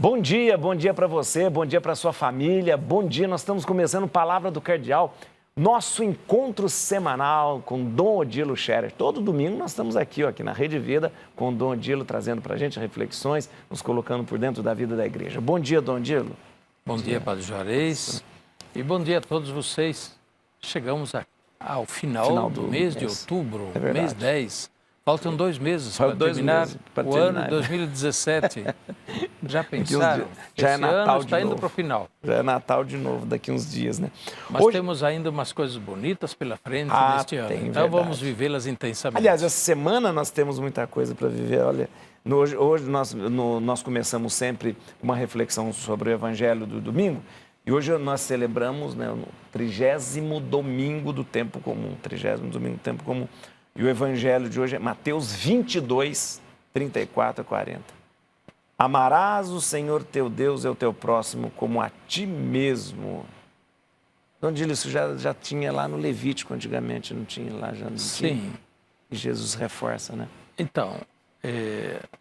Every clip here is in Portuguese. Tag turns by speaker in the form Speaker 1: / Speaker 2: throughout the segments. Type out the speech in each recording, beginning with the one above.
Speaker 1: Bom dia para você, bom dia para sua família, bom dia. Nós estamos começando Palavra do Cardeal, nosso encontro semanal com Dom Odilo Scherer. Todo domingo nós estamos aqui na Rede Vida com o Dom Odilo trazendo para a gente reflexões, nos colocando por dentro da vida da igreja. Bom dia, Dom Odilo.
Speaker 2: Bom dia, Padre Juarez, e bom dia a todos vocês. Chegamos ao final do mês de outubro, mês 10. Faltam 2 meses para terminar o ano de 2017. Já pensaram?
Speaker 1: Já é Natal
Speaker 2: está indo para o final.
Speaker 1: Já é Natal de novo, daqui uns dias, né?
Speaker 2: Mas temos ainda umas coisas bonitas pela frente neste ano. Então
Speaker 1: verdade.
Speaker 2: Vamos vivê-las intensamente.
Speaker 1: Aliás, essa semana nós temos muita coisa para viver. Olha, hoje nós começamos sempre uma reflexão sobre o Evangelho do domingo. E hoje nós celebramos o 30º domingo do tempo comum. 30º domingo do tempo comum. E o Evangelho de hoje é Mateus 22, 34 a 40. Amarás o Senhor teu Deus e o teu próximo como a ti mesmo. Onde isso já tinha lá no Levítico antigamente, não tinha lá? Já não
Speaker 2: Sim.
Speaker 1: Tinha. E Jesus reforça, né?
Speaker 2: Então,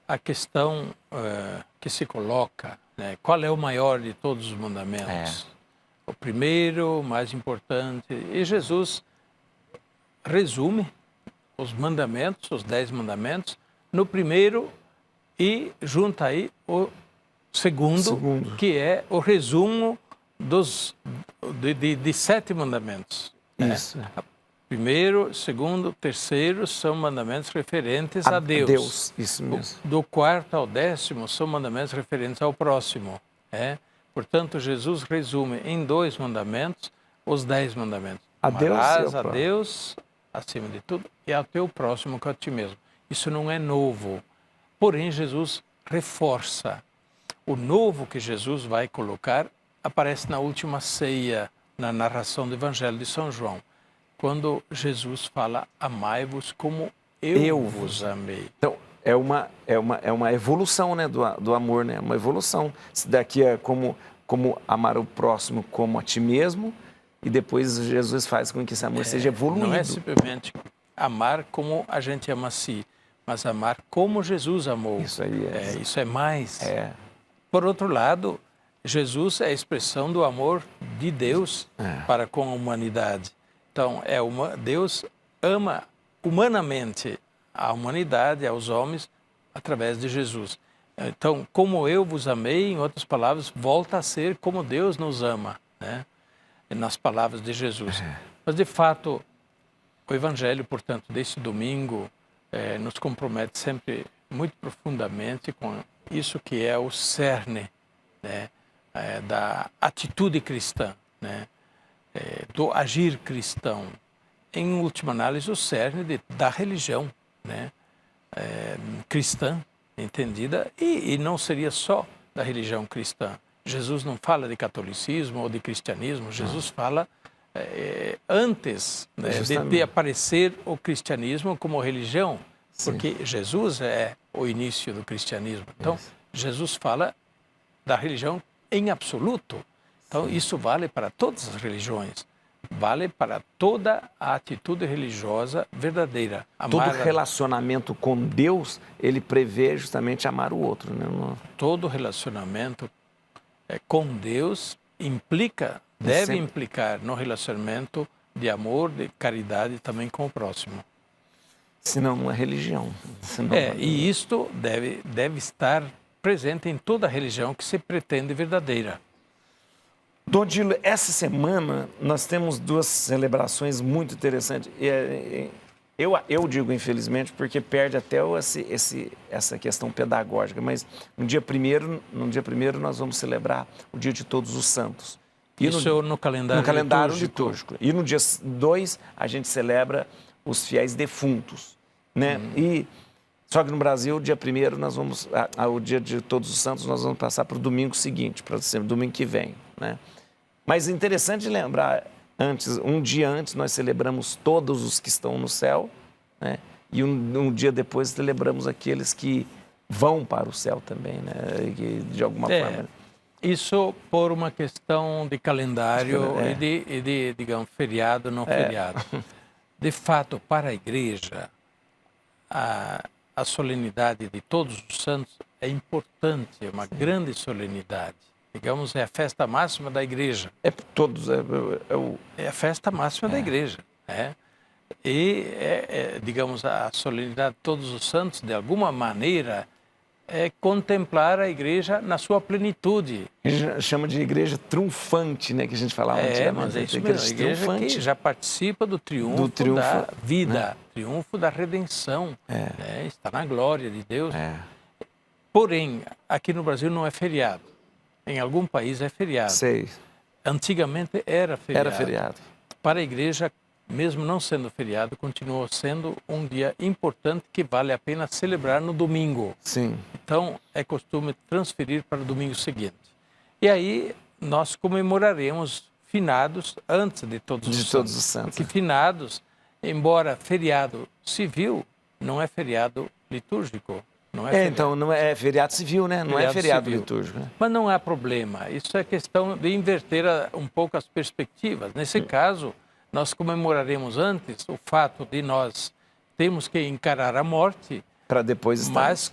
Speaker 2: a questão que se coloca, né, qual é o maior de todos os mandamentos? O primeiro, o mais importante. E Jesus resume os mandamentos, os 10 mandamentos, no primeiro e junta aí o segundo, que é o resumo de 7 mandamentos.
Speaker 1: Isso.
Speaker 2: Primeiro, segundo, terceiro são mandamentos referentes a Deus.
Speaker 1: Isso mesmo.
Speaker 2: Do 4º ao 10º são mandamentos referentes ao próximo. Portanto, Jesus resume em 2 mandamentos os 10 mandamentos. Amarás a Deus acima de tudo, e ao teu próximo que a ti mesmo. Isso não é novo. Porém, Jesus reforça. O novo que Jesus vai colocar aparece na última ceia, na narração do Evangelho de São João, quando Jesus fala, amai-vos como eu vos amei.
Speaker 1: Então, é uma evolução, né, do amor, né? Uma evolução. Isso daqui é como amar o próximo como a ti mesmo, e depois Jesus faz com que esse amor seja evoluído.
Speaker 2: Não é simplesmente amar como a gente ama a si, mas amar como Jesus amou.
Speaker 1: Isso aí
Speaker 2: isso é mais. Por outro lado, Jesus é a expressão do amor de Deus para com a humanidade. Então, Deus ama humanamente a humanidade, aos homens, através de Jesus. Então, como eu vos amei, em outras palavras, volta a ser como Deus nos ama, né? Nas palavras de Jesus. Mas, de fato, o Evangelho, portanto, desse domingo, nos compromete sempre muito profundamente com isso que é o cerne, né, da atitude cristã, né, do agir cristão. Em última análise, o cerne da religião, né, cristã, entendida, e não seria só da religião cristã. Jesus não fala de catolicismo ou de cristianismo, Jesus fala antes, né, de aparecer o cristianismo como religião, porque Jesus é o início do cristianismo. Então, Jesus fala da religião em absoluto. Então, isso vale para todas as religiões, vale para toda a atitude religiosa verdadeira.
Speaker 1: Todo relacionamento com Deus, ele prevê justamente amar o outro, né?
Speaker 2: Todo relacionamento com Deus deve implicar no relacionamento de amor, de caridade também com o próximo.
Speaker 1: Senão não é religião.
Speaker 2: E isto deve estar presente em toda religião que se pretende verdadeira.
Speaker 1: Dom Odilo, essa semana nós temos 2 celebrações muito interessantes. Eu digo infelizmente porque perde até essa questão pedagógica, mas no dia 1º nós vamos celebrar o Dia de Todos os Santos.
Speaker 2: Isso no calendário
Speaker 1: litúrgico. E no dia 2 a gente celebra os fiéis defuntos, né? Só que no Brasil, o dia 1º nós vamos, o Dia de Todos os Santos, nós vamos passar para o domingo seguinte, para o domingo que vem, né? Mas é interessante lembrar, um dia antes nós celebramos todos os que estão no céu, né? E um dia depois celebramos aqueles que vão para o céu também, né? De alguma forma.
Speaker 2: Isso por uma questão de calendário e de, digamos, feriado, não feriado. De fato, para a igreja, a solenidade de todos os santos é importante, é uma grande solenidade. Digamos, é a festa máxima da igreja. É a festa máxima da igreja. Né? E, digamos, a solenidade de Todos os Santos, de alguma maneira, é contemplar a igreja na sua plenitude.
Speaker 1: A gente chama de igreja triunfante, né? Que a gente falava antigamente.
Speaker 2: Mas é isso mesmo, a igreja que já participa do triunfo da vida, né? Triunfo da redenção. Né? Está na glória de Deus. Porém, aqui no Brasil não é feriado. Em algum país é feriado.
Speaker 1: Sei.
Speaker 2: Antigamente era feriado.
Speaker 1: Era feriado.
Speaker 2: Para a igreja, mesmo não sendo feriado, continuou sendo um dia importante que vale a pena celebrar no domingo.
Speaker 1: Sim.
Speaker 2: Então, é costume transferir para o domingo seguinte. E aí, nós comemoraremos finados antes de Todos os Santos. Porque finados, embora feriado civil, não é feriado litúrgico. Não é feriado.
Speaker 1: Então, não é feriado civil, né? Não é feriado litúrgico. Né?
Speaker 2: Mas não há problema. Isso é questão de inverter um pouco as perspectivas. Nesse caso, nós comemoraremos antes o fato de nós termos que encarar a morte,
Speaker 1: para depois estar...
Speaker 2: mas,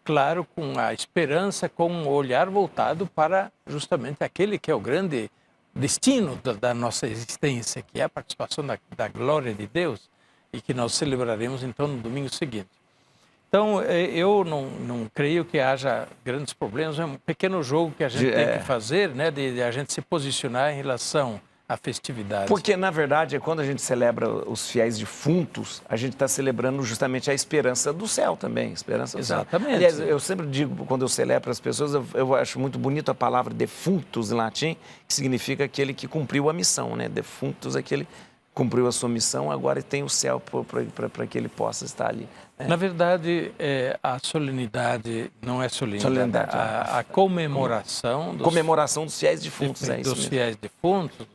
Speaker 2: claro, com a esperança, com um olhar voltado para justamente aquele que é o grande destino da nossa existência, que é a participação da glória de Deus, e que nós celebraremos, então, no domingo seguinte. Então, eu não creio que haja grandes problemas. É um pequeno jogo que a gente tem que fazer, né, de a gente se posicionar em relação à festividade.
Speaker 1: Porque, na verdade, quando a gente celebra os fiéis defuntos, a gente está celebrando justamente a esperança do céu também. Esperança do
Speaker 2: Exatamente.
Speaker 1: Céu. Aliás, eu sempre digo, quando eu celebro as pessoas, eu acho muito bonito a palavra defuntus em latim, que significa aquele que cumpriu a missão, né? Defuntus, aquele cumpriu a sua missão, agora tem o céu para que ele possa estar ali.
Speaker 2: Na verdade, a solenidade não é solenidade. A comemoração
Speaker 1: dos fiéis defuntos, é isso
Speaker 2: dos
Speaker 1: mesmo.
Speaker 2: fiéis defuntos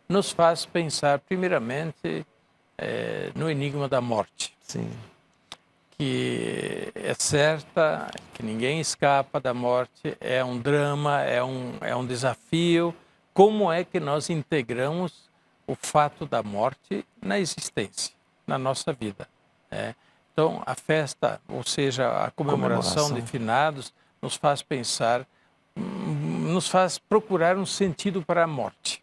Speaker 2: nos faz pensar, primeiramente, no enigma da morte.
Speaker 1: Sim.
Speaker 2: Que é certa, que ninguém escapa da morte, é um drama, é um desafio. Como é que nós integramos o fato da morte na existência, na nossa vida? Então, a festa, ou seja, a comemoração de finados, nos faz pensar, nos faz procurar um sentido para a morte.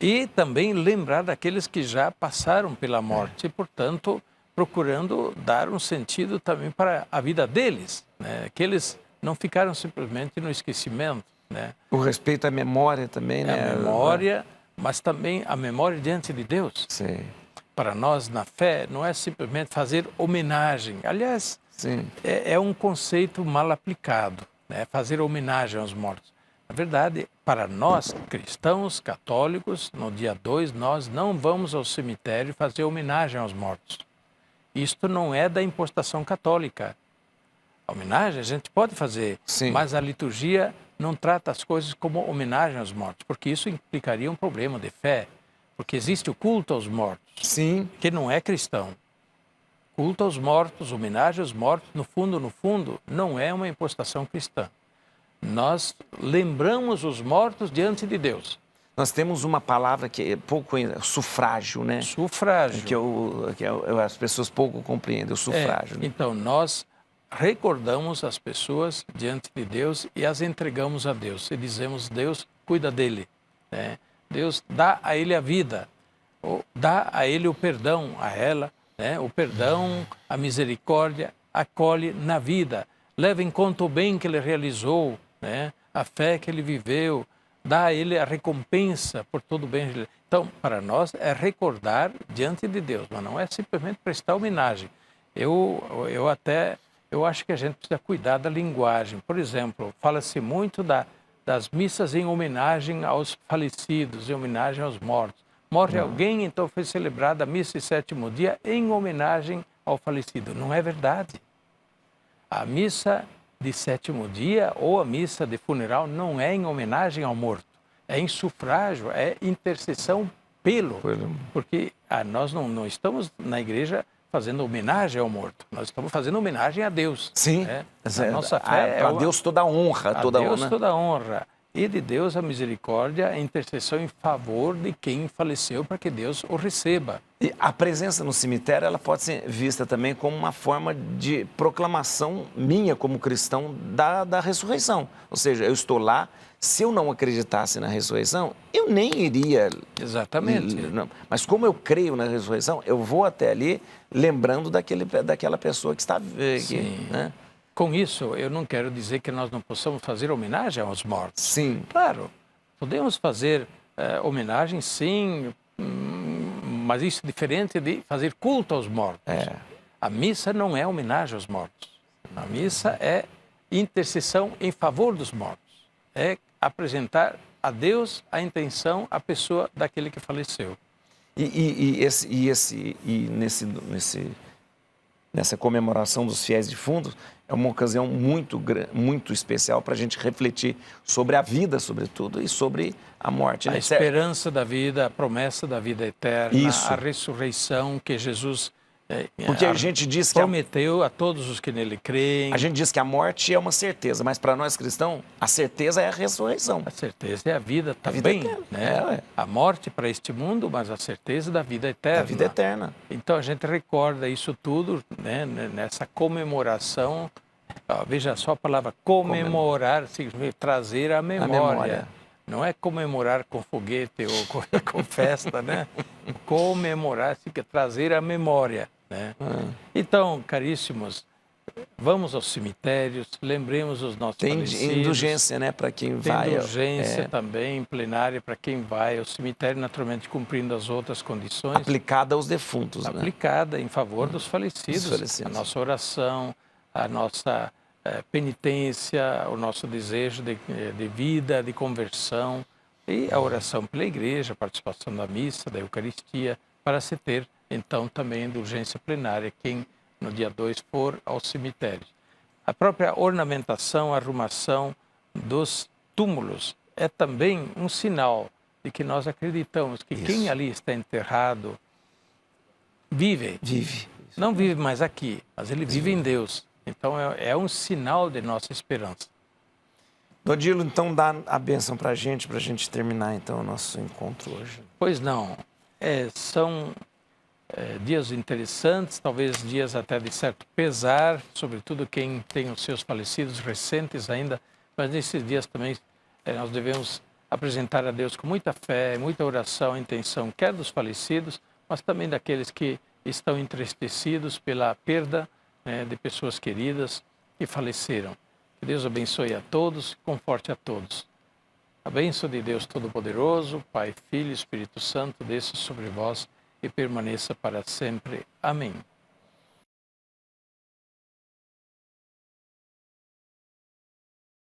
Speaker 2: E também lembrar daqueles que já passaram pela morte, e, portanto, procurando dar um sentido também para a vida deles, né? Que eles não ficaram simplesmente no esquecimento. Né?
Speaker 1: O respeito à memória também, né?
Speaker 2: A memória, mas também a memória diante de Deus.
Speaker 1: Sim.
Speaker 2: Para nós, na fé, não é simplesmente fazer homenagem. Aliás, é um conceito mal aplicado, né? Fazer homenagem aos mortos. Na verdade, para nós, cristãos, católicos, no dia 2, nós não vamos ao cemitério fazer homenagem aos mortos. Isto não é da impostação católica. A homenagem a gente pode fazer, mas a liturgia não trata as coisas como homenagem aos mortos, porque isso implicaria um problema de fé. Porque existe o culto aos mortos, que não é cristão. Culto aos mortos, homenagem aos mortos, no fundo, não é uma impostação cristã. Nós lembramos os mortos diante de Deus.
Speaker 1: Nós temos uma palavra que é pouco sufrágio, né?
Speaker 2: Sufrágio.
Speaker 1: Que as pessoas pouco compreendem, o sufrágio. Né?
Speaker 2: Então, nós recordamos as pessoas diante de Deus e as entregamos a Deus. E dizemos, Deus, cuida dele, né? Deus dá a ele a vida, dá a ele o perdão, a ela, né? O perdão, a misericórdia, acolhe na vida, leva em conta o bem que ele realizou, né? A fé que ele viveu, dá a ele a recompensa por todo o bem. Então, para nós é recordar diante de Deus, mas não é simplesmente prestar homenagem. Eu acho que a gente precisa cuidar da linguagem. Por exemplo, fala-se muito das missas em homenagem aos falecidos, em homenagem aos mortos. Morre alguém, então foi celebrada a missa de sétimo dia em homenagem ao falecido. Não é verdade. A missa de sétimo dia ou a missa de funeral não é em homenagem ao morto. É em sufrágio, é intercessão pelo. Porque nós não estamos na igreja fazendo homenagem ao morto. Nós estamos fazendo homenagem a Deus.
Speaker 1: Sim.
Speaker 2: Né? A nossa fé
Speaker 1: a Deus toda a honra.
Speaker 2: A Deus toda a honra. e de Deus a misericórdia, a intercessão em favor de quem faleceu, para que Deus o receba.
Speaker 1: E a presença no cemitério, ela pode ser vista também como uma forma de proclamação minha como cristão da ressurreição. Ou seja, eu estou lá, se eu não acreditasse na ressurreição, eu nem iria.
Speaker 2: Exatamente.
Speaker 1: Não. Mas como eu creio na ressurreição, eu vou até ali lembrando daquela pessoa que está aqui.
Speaker 2: Sim.
Speaker 1: Né?
Speaker 2: Com isso, eu não quero dizer que nós não possamos fazer homenagem aos mortos.
Speaker 1: Sim.
Speaker 2: Claro, podemos fazer homenagem, sim, mas isso é diferente de fazer culto aos mortos. A missa não é homenagem aos mortos. A missa é intercessão em favor dos mortos. É apresentar a Deus a intenção, a pessoa daquele que faleceu.
Speaker 1: Nessa comemoração dos fiéis defuntos, é uma ocasião muito especial para a gente refletir sobre a vida, sobretudo, e sobre a morte.
Speaker 2: A
Speaker 1: Né?
Speaker 2: esperança da vida, a promessa da vida eterna,
Speaker 1: Isso.
Speaker 2: A ressurreição que Jesus
Speaker 1: Porque a gente diz que
Speaker 2: prometeu a todos os que nele creem.
Speaker 1: A gente diz que a morte é uma certeza, mas para nós cristãos, a certeza é a ressurreição.
Speaker 2: A certeza é a vida também,
Speaker 1: vida eterna.
Speaker 2: né? A morte para este mundo, mas a certeza da vida eterna.
Speaker 1: A vida eterna.
Speaker 2: Então a gente recorda isso tudo, né, nessa comemoração. Veja só a palavra comemorar, significa trazer a memória. Não é comemorar com foguete ou com festa, né? Comemorar significa trazer a memória, né? Então, caríssimos, vamos aos cemitérios, lembremos os nossos falecidos.
Speaker 1: Tem indulgência, né, para quem vai.
Speaker 2: Tem indulgência também, plenária, para quem vai ao cemitério, naturalmente cumprindo as outras condições.
Speaker 1: Aplicada aos defuntos,
Speaker 2: Aplicada em favor dos falecidos. A nossa oração, a nossa penitência, o nosso desejo de vida, de conversão, e a oração pela igreja, a participação da missa, da Eucaristia, para se ter, então, também indulgência plenária, quem no dia 2 for ao cemitério. A própria ornamentação, a arrumação dos túmulos é também um sinal de que nós acreditamos que quem ali está enterrado vive. Não vive mais aqui, mas ele vive em Deus. Então, é um sinal de nossa esperança.
Speaker 1: Odilo, então dá a bênção para a gente terminar então o nosso encontro hoje.
Speaker 2: Pois não, são dias interessantes, talvez dias até de certo pesar, sobretudo quem tem os seus falecidos recentes ainda, mas nesses dias também nós devemos apresentar a Deus com muita fé, muita oração, intenção, quer dos falecidos, mas também daqueles que estão entristecidos pela perda de pessoas queridas que faleceram. Que Deus abençoe a todos, conforte a todos. A bênção de Deus Todo-Poderoso, Pai, Filho e Espírito Santo, desça sobre vós e permaneça para sempre. Amém.